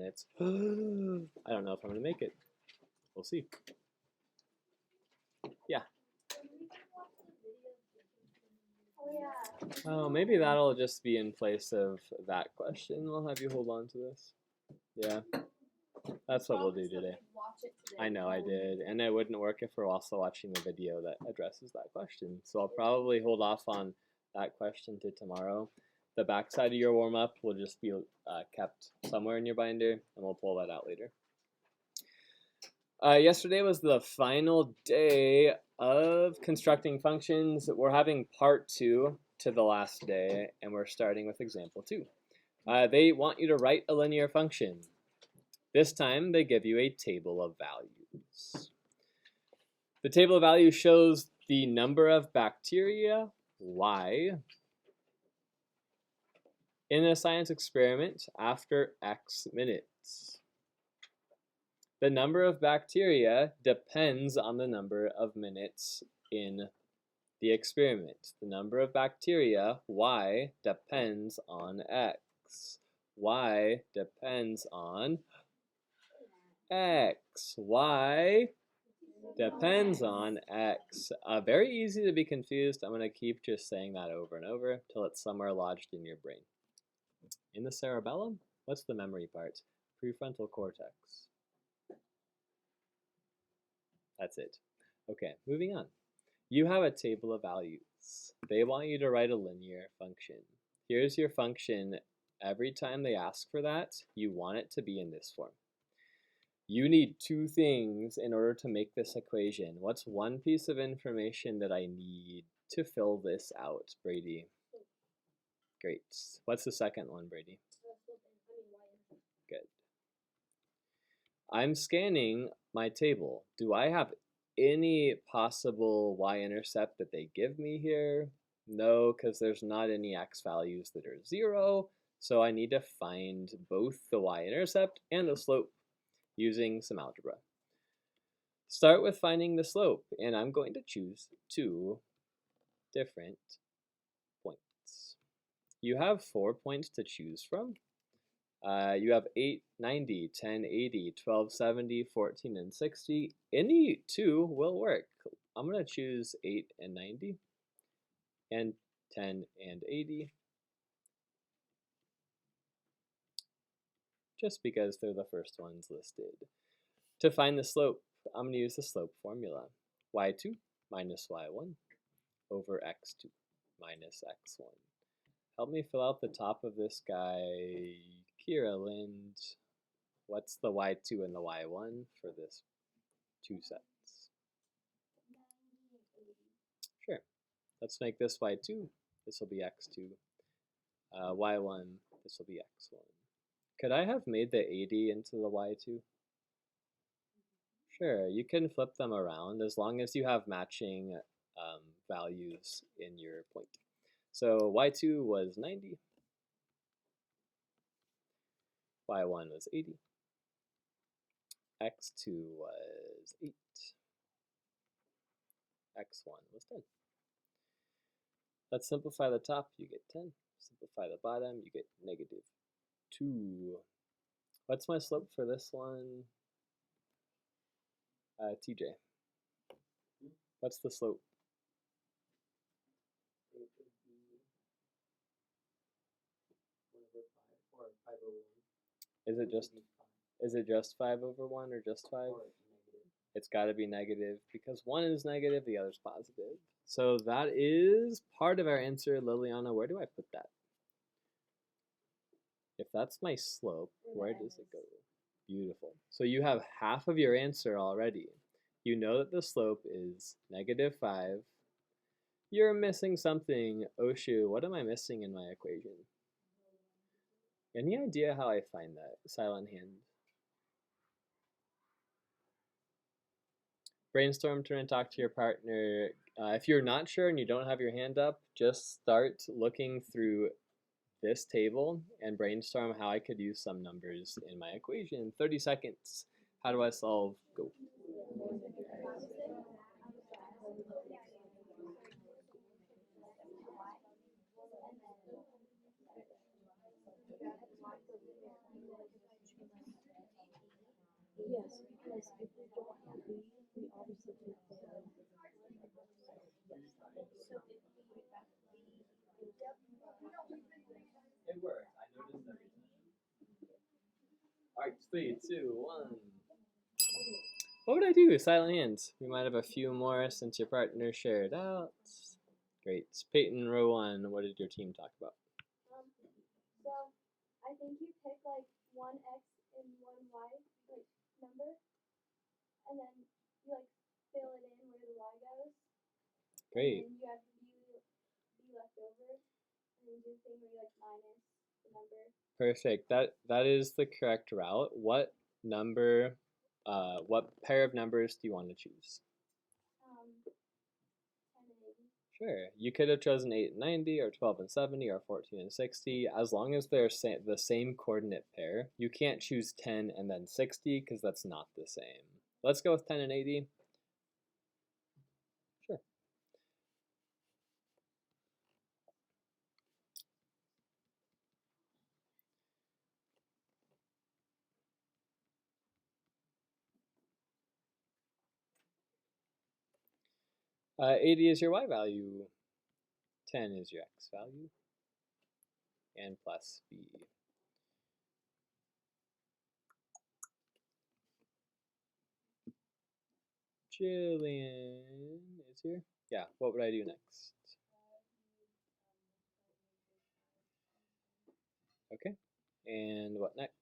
minutes. I don't know if I'm going to make it. We'll see. Yeah. Oh, maybe that'll just be in place of that question. I'll have you hold on to this. Yeah. That's what we'll do today. I know I did, and it wouldn't work if we're also watching the video that addresses that question. So I'll probably hold off on that question to tomorrow. The backside of your warm-up will just be kept somewhere in your binder, and we'll pull that out later. Yesterday was the final day of constructing functions. We're having part 2 to the last day, and we're starting with example 2. They want you to write a linear function. This time, they give you a table of values. The table of values shows the number of bacteria, Y, in a science experiment after X minutes. The number of bacteria depends on the number of minutes in the experiment. The number of bacteria, Y, depends on X. Y depends on X. Y depends on X. Very easy to be confused. I'm going to keep just saying that over and over till it's somewhere lodged in your brain. In the cerebellum, what's the memory part? Prefrontal cortex. That's it. Okay, moving on. You have a table of values. They want you to write a linear function. Here's your function. Every time they ask for that, you want it to be in this form. You need 2 things in order to make this equation. What's one piece of information that I need to fill this out, Brady? Great. What's the second one, Brady? Good. I'm scanning my table. Do I have any possible y-intercept that they give me here? No, because there's not any x values that are 0. So I need to find both the y-intercept and the slope using some algebra. Start with finding the slope, and I'm going to choose 2 different points. You have 4 points to choose from. You have 8, 90, 10, 80, 12, 70, 14, and 60. Any 2 will work. I'm going to choose 8 and 90, and 10 and 80, just because they're the first ones listed. To find the slope, I'm going to use the slope formula. Y2 minus y1 over x2 minus x1. Help me fill out the top of this guy, Kira Lind. What's the y2 and the y1 for this 2 sets? Sure. Let's make this y2. This will be x2. Y1, this will be x1. Could I have made the 80 into the y2? Sure, you can flip them around as long as you have matching values in your point. So y2 was 90, y1 was 80, x2 was 8, x1 was 10. Let's simplify the top, you get 10. Simplify the bottom, you get negative 2. What's my slope for this one? TJ, what's the slope? Is it just 5 over 1 or just 5? It's got to be negative because 1 is negative, the other's positive. So that is part of our answer. Liliana, where do I put that? If that's my slope, where does it go? Beautiful. So you have half of your answer already. You know that the slope is negative 5. You're missing something. Oshu, what am I missing in my equation? Any idea how I find that? Silent hand. Brainstorm, turn and talk to your partner. If you're not sure and you don't have your hand up, just start looking through this table and brainstorm how I could use some numbers in my equation. 30 seconds. How do I solve? Go. Yes, because if we don't have B, we obviously can fail. So It worked. I noticed everything. Alright, 3, 2, 1. What would I do? Silent hands. We might have a few more since your partner shared out. Great. Peyton, row 1. What did your team talk about? so I think you pick like one X and one Y like number, and then you like fill it in where the Y goes. Great. And then you have B left over, and then do the thing where you like minus the number. Perfect. That is the correct route. What number? What pair of numbers do you want to choose? 10 and 80. Sure. You could have chosen 8 and 90, or 12 and 70, or 14 and 60. As long as they're the same coordinate pair, you can't choose 10 and then 60 because that's not the same. Let's go with 10 and 80. Sure. 80 is your y value. 10 is your x value. And plus b. Jillian is here. Yeah, what would I do next? Okay. And what next?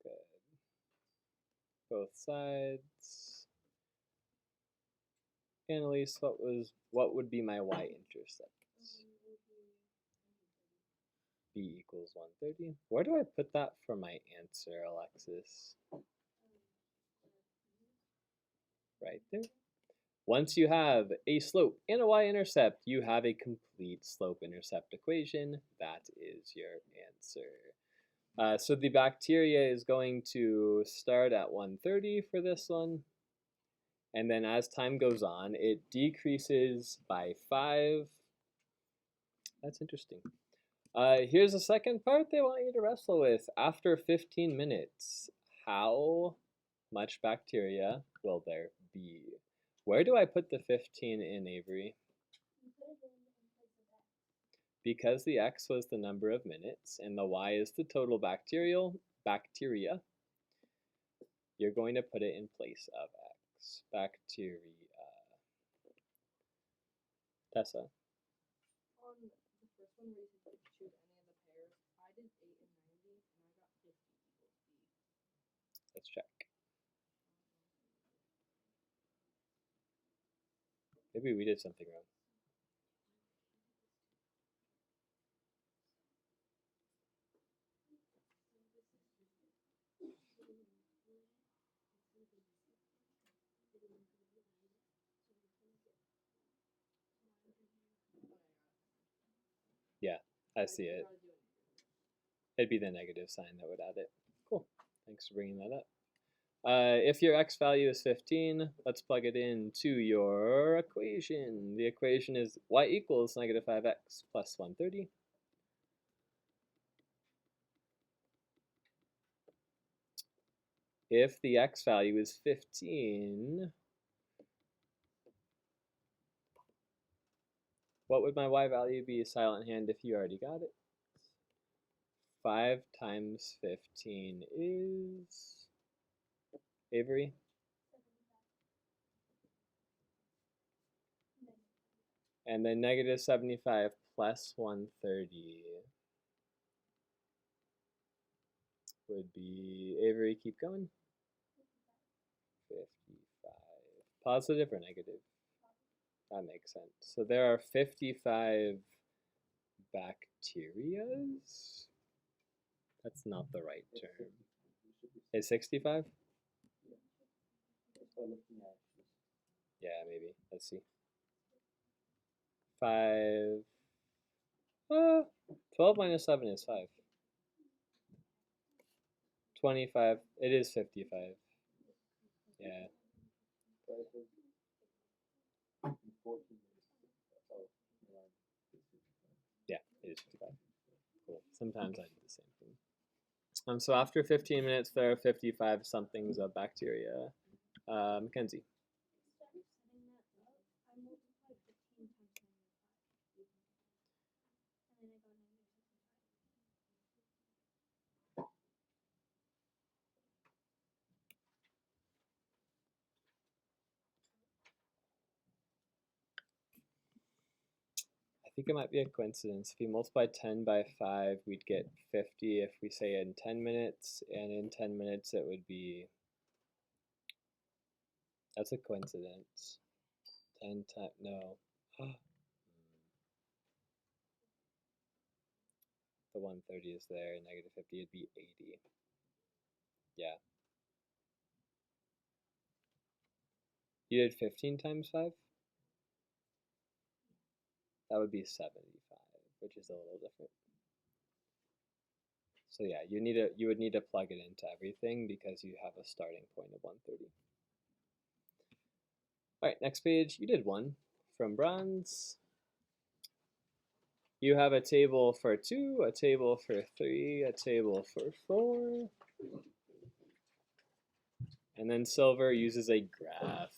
Good. Both sides. Annalise, what would be my y-intercept? B equals 130. Where do I put that for my answer, Alexis? Right there. Once you have a slope and a y-intercept, you have a complete slope-intercept equation. That is your answer. So the bacteria is going to start at 130 for this one. And then as time goes on, it decreases by 5. That's interesting. Here's the second part they want you to wrestle with. After 15 minutes, how much bacteria will there be? Where do I put the 15 in, Avery? Because the x was the number of minutes and the y is the total bacteria, you're going to put it in place of x. Bacteria. Tessa? On the first one where you said you could choose any of the pairs, I did 8 and 90, and I got 50 equals B. Let's check. Maybe we did something wrong. Yeah, I see it. It'd be the negative sign that would add it. Cool. Thanks for bringing that up. If your x value is 15, let's plug it into your equation. The equation is y equals negative 5x plus 130. If the x value is 15, what would my y value be? Silent hand if you already got it. 5 times 15 is... Avery? And then negative 75 plus 130 would be... Avery, keep going. 55. Positive or negative? That makes sense. So there are 55 bacterias? That's not the right term. Is 65? Yeah, maybe. Let's see. 5. 12 minus 7 is 5. 25. It is 55. Yeah. Yeah, it It is 55. Cool. Sometimes I do the same thing. So after 15 minutes, there are 55 somethings of bacteria. Mackenzie. Instead of setting that up, I multiplied 15 times 95. And then I got negative 65. I think it might be a coincidence. If we multiply 10 by 5, we'd get 50 if we say in 10 minutes, and in 10 minutes it would be, that's a coincidence. 10 times, no. The 130 is there, negative 50, it'd be 80. Yeah. You did 15 times 5? That would be 75, which is a little different. So yeah, you would need to plug it into everything because you have a starting point of 130. All right, next page. You did 1 from bronze. You have a table for 2, a table for 3, a table for 4. And then silver uses a graph.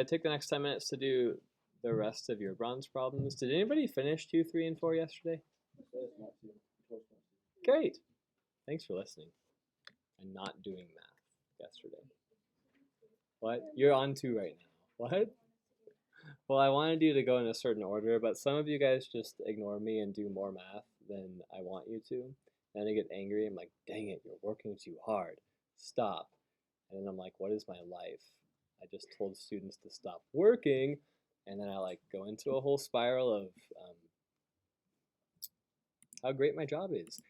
Take the next 10 minutes to do the rest of your bronze problems. Did anybody finish 2, 3, and 4 yesterday? Great. Thanks for listening and not doing math yesterday. What? You're on 2 right now. What? Well, I wanted you to go in a certain order, but some of you guys just ignore me and do more math than I want you to. Then I get angry. I'm like, dang it, you're working too hard. Stop. And then I'm like, what is my life? I just told students to stop working, and then I like go into a whole spiral of how great my job is.